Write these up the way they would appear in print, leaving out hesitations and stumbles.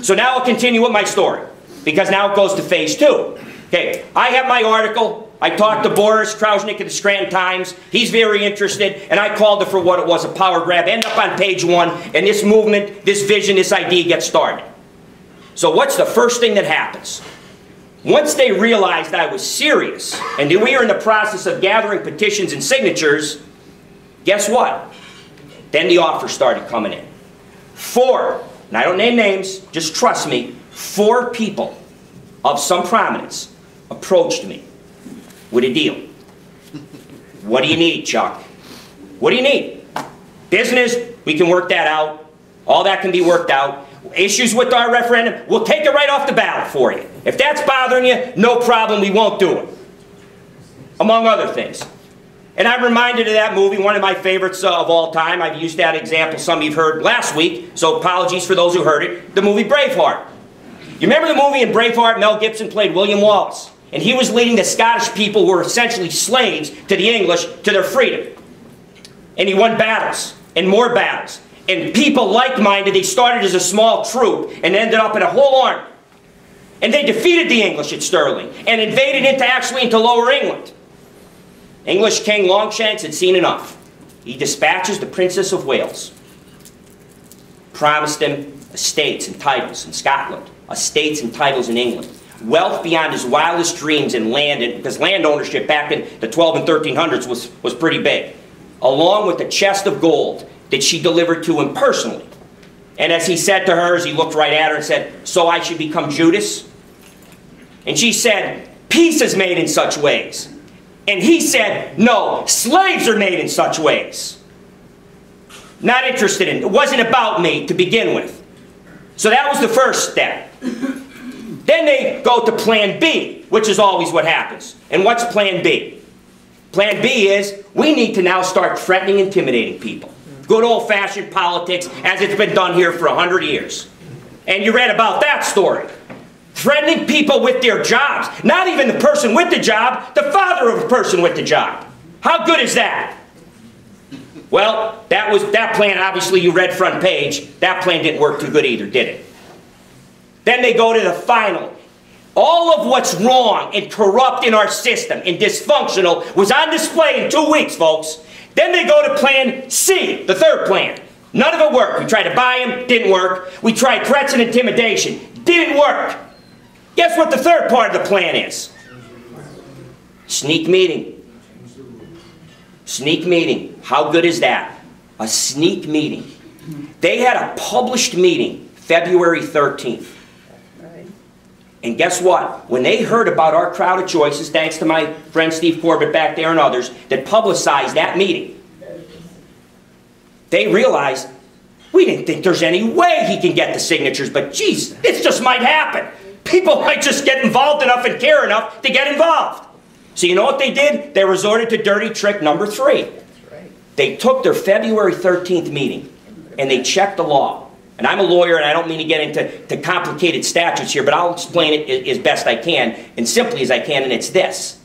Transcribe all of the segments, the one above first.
So now I'll continue with my story, because now it goes to phase 2. Okay, I have my article. I talked to Boris Krausnick at the Scranton Times. He's very interested, and I called it for what it was, a power grab. End up on page 1, and this movement, this vision, this idea gets started. So what's the first thing that happens? Once they realized I was serious, and that we were in the process of gathering petitions and signatures, guess what? Then the offers started coming in. 4, and I don't name names, just trust me, 4 people of some prominence approached me with a deal. What do you need, Chuck? What do you need? Business, we can work that out. All that can be worked out. Issues with our referendum, we'll take it right off the ballot for you. If that's bothering you, no problem, we won't do it. Among other things. And I'm reminded of that movie, one of my favorites of all time. I've used that example, some of you've heard last week, so apologies for those who heard it, the movie Braveheart. You remember the movie in Braveheart? Mel Gibson played William Wallace. And he was leading the Scottish people who were essentially slaves to the English to their freedom. And he won battles, and more battles. And people like-minded, they started as a small troop and ended up in a whole army. And they defeated the English at Stirling and invaded into Lower England. English King Longshanks had seen enough. He dispatches the Princess of Wales. Promised him estates and titles in Scotland, estates and titles in England. Wealth beyond his wildest dreams in land, because land ownership back in the 12 and 1300s was pretty big. Along with the chest of gold that she delivered to him personally. And as he said to her, as he looked right at her and said, "So I should become Judas?" And she said, "Peace is made in such ways." And he said, "No, slaves are made in such ways." Not interested in it. It wasn't about me to begin with. So that was the first step. Then they go to plan B, which is always what happens. And what's plan B? Plan B is, we need to now start threatening, intimidating people. Good old-fashioned politics, as it's been done here for 100 years. And you read about that story. Threatening people with their jobs. Not even the person with the job, the father of the person with the job. How good is that? Well, that plan, obviously you read front page. That plan didn't work too good either, did it? Then they go to the final. All of what's wrong and corrupt in our system and dysfunctional was on display in 2 weeks, folks. Then they go to plan C, the third plan. None of it worked. We tried to buy him, didn't work. We tried threats and intimidation, didn't work. Guess what the third part of the plan is? Sneak meeting. Sneak meeting. How good is that? A sneak meeting. They had a published meeting February 13th. And guess what? When they heard about our crowd of choices, thanks to my friend Steve Corbett back there and others that publicized that meeting, they realized, we didn't think there's any way he can get the signatures, but geez, this just might happen. People might just get involved enough and care enough to get involved. So you know what they did? They resorted to dirty trick number 3. They took their February 13th meeting and they checked the law. And I'm a lawyer, and I don't mean to get into complicated statutes here, but I'll explain it as best I can, and simply as I can, and it's this.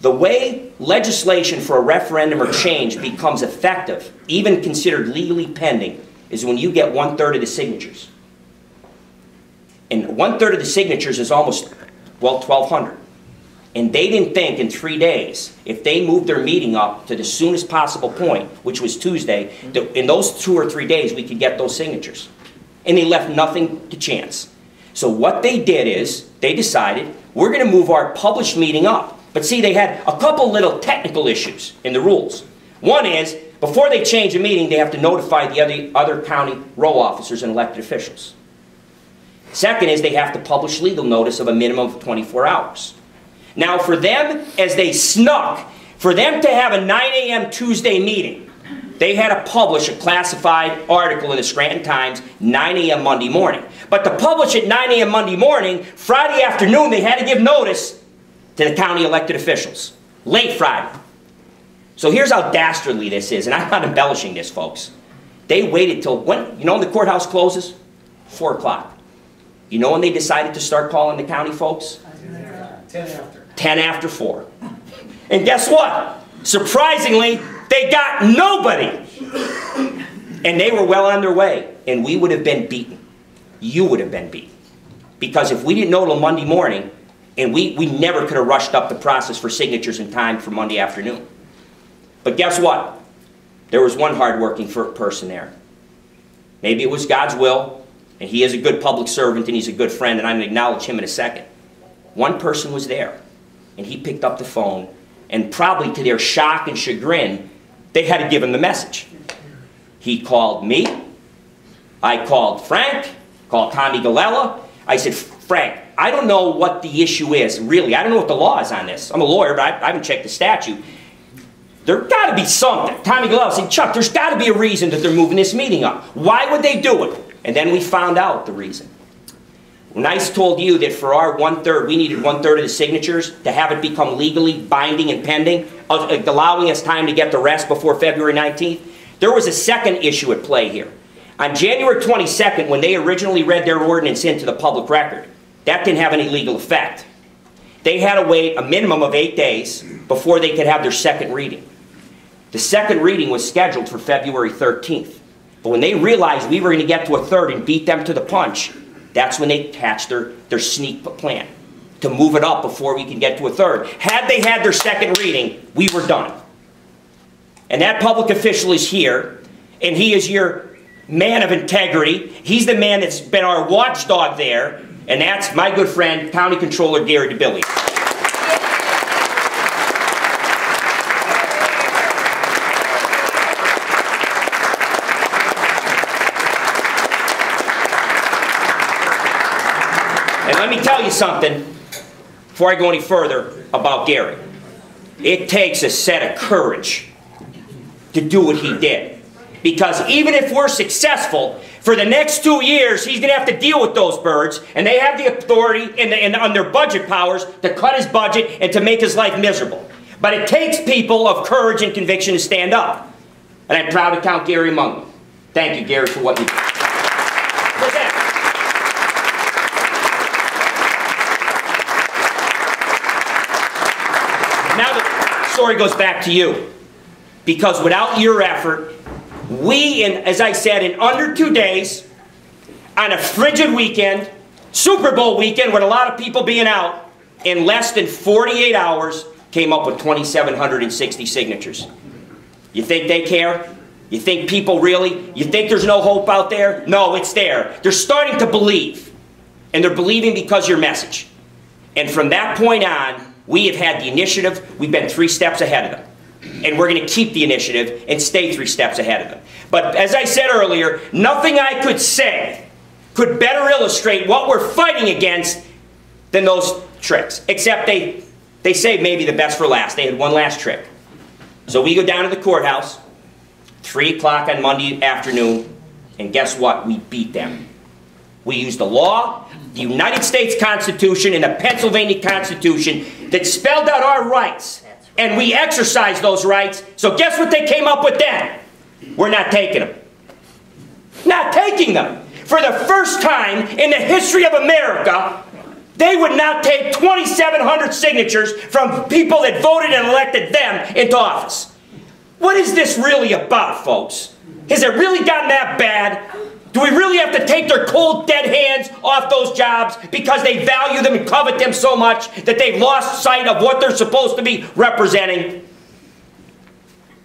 The way legislation for a referendum or change becomes effective, even considered legally pending, is when you get 1/3 of the signatures. And 1/3 of the signatures is almost, well, 1,200. And they didn't think in 3 days, if they moved their meeting up to the soonest possible point, which was Tuesday, that in those 2 or 3 days we could get those signatures. And they left nothing to chance. So what they did is, they decided, we're going to move our published meeting up. But see, they had a couple little technical issues in the rules. One is, before they change a meeting, they have to notify the other county row officers and elected officials. Second is, they have to publish legal notice of a minimum of 24 hours. Now for them, as they snuck, for them to have a 9 a.m. Tuesday meeting, they had to publish a classified article in the Scranton Times 9 a.m. Monday morning. But to publish at 9 a.m. Monday morning, Friday afternoon they had to give notice to the county elected officials. Late Friday. So here's how dastardly this is, and I'm not embellishing this, folks. They waited till, when, you know when the courthouse closes? 4 o'clock. You know when they decided to start calling the county folks? 10 after. 10 after 4. And guess what? Surprisingly, they got nobody. And they were well on their way, and we would have been beaten. you would have been beat. Because if we didn't know till Monday morning, and we never could have rushed up the process for signatures in time for Monday afternoon. But guess what? There was one hard-working person there. Maybe it was God's will, and he is a good public servant, and he's a good friend, and I'm going to acknowledge him in a second. One person was there, and he picked up the phone, and probably to their shock and chagrin, they had to give him the message. He called me. I called Frank, called Tommy Galella. I said, Frank, I don't know what the issue is, really. I don't know what the law is on this. I'm a lawyer, but I haven't checked the statute. There's got to be something. Tommy Galella said, Chuck, there's got to be a reason that they're moving this meeting up. Why would they do it? And then we found out the reason. When I told you that for our 1/3, we needed 1/3 of the signatures to have it become legally binding and pending, allowing us time to get the rest before February 19th, there was a second issue at play here. On January 22nd, when they originally read their ordinance into the public record, that didn't have any legal effect. They had to wait a minimum of 8 days before they could have their second reading. The second reading was scheduled for February 13th. But when they realized we were going to get to a third and beat them to the punch, that's when they hatched their sneak plan to move it up before we could get to a third. Had they had their second reading, we were done. And that public official is here, and he is your man of integrity. He's the man that's been our watchdog there, and that's my good friend, County Controller Gary DeBilly. And let me tell you something, before I go any further, about Gary. It takes a set of courage to do what he did. Because even if we're successful, for the next 2 years, he's going to have to deal with those birds, and they have the authority and on their budget powers to cut his budget and to make his life miserable. But it takes people of courage and conviction to stand up. And I'm proud to count Gary among them. Thank you, Gary, for what you did. Now the story goes back to you. Because without your effort, we, as I said, in under 2 days, on a frigid weekend, Super Bowl weekend with a lot of people being out, in less than 48 hours, came up with 2,760 signatures. You think they care? You think people really? You think there's no hope out there? No, it's there. They're starting to believe. And they're believing because of your message. And from that point on, we have had the initiative. We've been 3 steps ahead of them. And we're going to keep the initiative and stay 3 steps ahead of them. But as I said earlier, nothing I could say could better illustrate what we're fighting against than those tricks. Except they say maybe the best for last. They had one last trick. So we go down to the courthouse, 3 o'clock on Monday afternoon, and guess what? We beat them. We used the law, the United States Constitution, and the Pennsylvania Constitution that spelled out our rights. And we exercised those rights. So guess what they came up with then? We're not taking them. Not taking them. For the first time in the history of America, they would not take 2,700 signatures from people that voted and elected them into office. What is this really about, folks? Has it really gotten that bad? Do we really have to take their cold, dead hands off those jobs because they value them and covet them so much that they've lost sight of what they're supposed to be representing?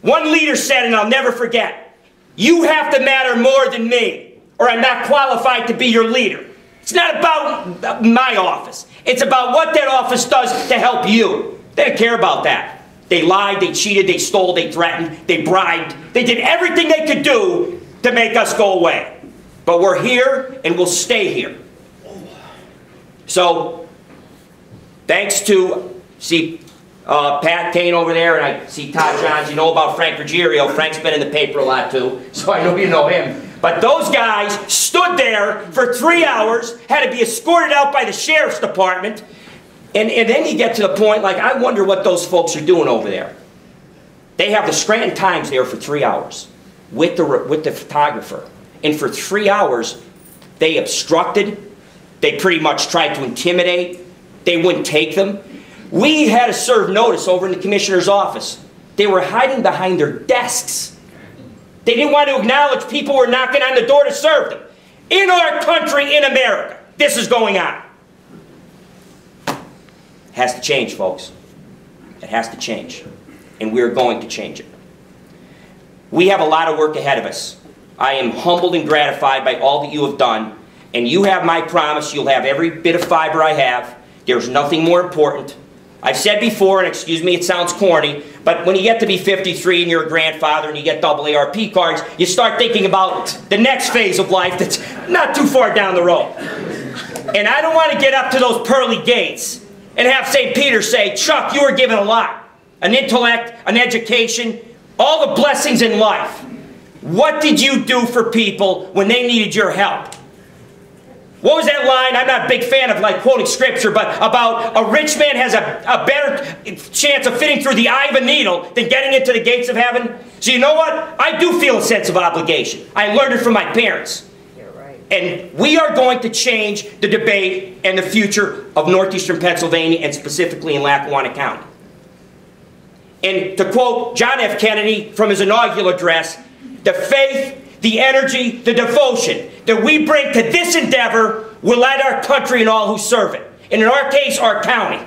One leader said, and I'll never forget, "You have to matter more than me, or I'm not qualified to be your leader." It's not about my office. It's about what that office does to help you. They don't care about that. They lied, they cheated, they stole, they threatened, they bribed. They did everything they could do to make us go away. But we're here, and we'll stay here. So, thanks to, Pat Kane over there, and I see Todd Johns. You know about Frank Ruggiero. Frank's been in the paper a lot, too, so I know you know him. But those guys stood there for 3 hours, had to be escorted out by the sheriff's department, and then you get to the point, like, I wonder what those folks are doing over there. They have the Scranton Times there for 3 hours with the photographer. And for 3 hours, they obstructed. They pretty much tried to intimidate. They wouldn't take them. We had to serve notice over in the commissioner's office. They were hiding behind their desks. They didn't want to acknowledge people were knocking on the door to serve them. in our country, in America, this is going on. It has to change, folks. It has to change. And we're going to change it. We have a lot of work ahead of us. I am humbled and gratified by all that you have done. And you have my promise. You'll have every bit of fiber I have. There's nothing more important. I've said before, and excuse me, it sounds corny, but when you get to be 53 and you're a grandfather and you get AARP cards, you start thinking about the next phase of life that's not too far down the road. And I don't want to get up to those pearly gates and have St. Peter say, Chuck, you were given a lot. An intellect, an education, all the blessings in life. What did you do for people when they needed your help? What was that line? I'm not a big fan of quoting scripture, but about a rich man has a better chance of fitting through the eye of a needle than getting into the gates of heaven. So you know what? I do feel a sense of obligation. I learned it from my parents. You're right. And we are going to change the debate and the future of northeastern Pennsylvania, and specifically in Lackawanna County. And to quote John F. Kennedy from his inaugural address, the faith, the energy, the devotion that we bring to this endeavor will lead our country and all who serve it. And in our case, our county.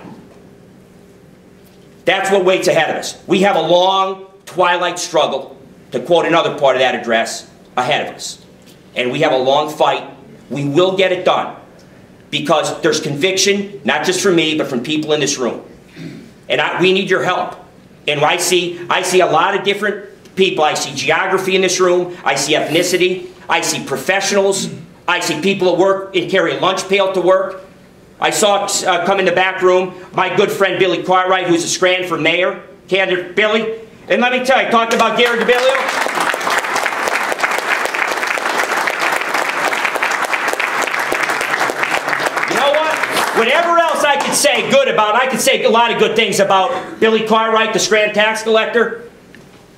That's what waits ahead of us. We have a long twilight struggle, to quote another part of that address, ahead of us. And we have a long fight. We will get it done. Because there's conviction, not just from me, but from people in this room. And we need your help. And I see a lot of different people. I see geography in this room. I see ethnicity. I see professionals. I see people that work and carry a lunch pail to work. I saw come in the back room my good friend Billy Cartwright, who's a Scranton for mayor candidate. Billy, and let me tell you, talked about Gary DeBillio. Whatever else I could say good about, I could say a lot of good things about Billy Cartwright, the Scranton tax collector.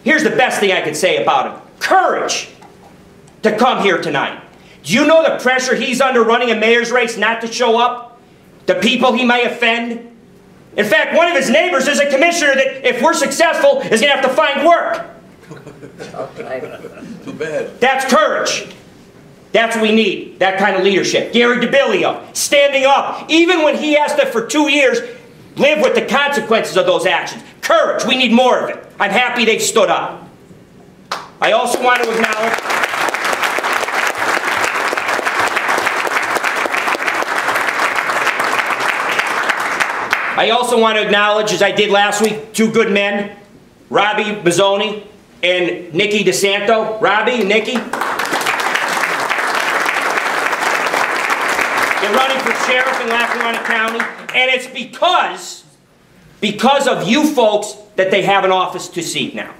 Here's the best thing I could say about him. Courage to come here tonight. Do you know the pressure he's under running a mayor's race not to show up? The people he may offend? In fact, one of his neighbors is a commissioner that, if we're successful, is going to have to find work. Too bad. That's courage. That's what we need, that kind of leadership. Gary DeBillio, standing up, even when he has to, for 2 years, live with the consequences of those actions. Courage, we need more of it. I'm happy they've stood up. I also want to acknowledge... as I did last week, two good men, Robbie Mazzoni and Nikki DeSanto. Robbie and Nikki. They're running for sheriff in Lackawanna County, and it's because of you folks that they have an office to seat now.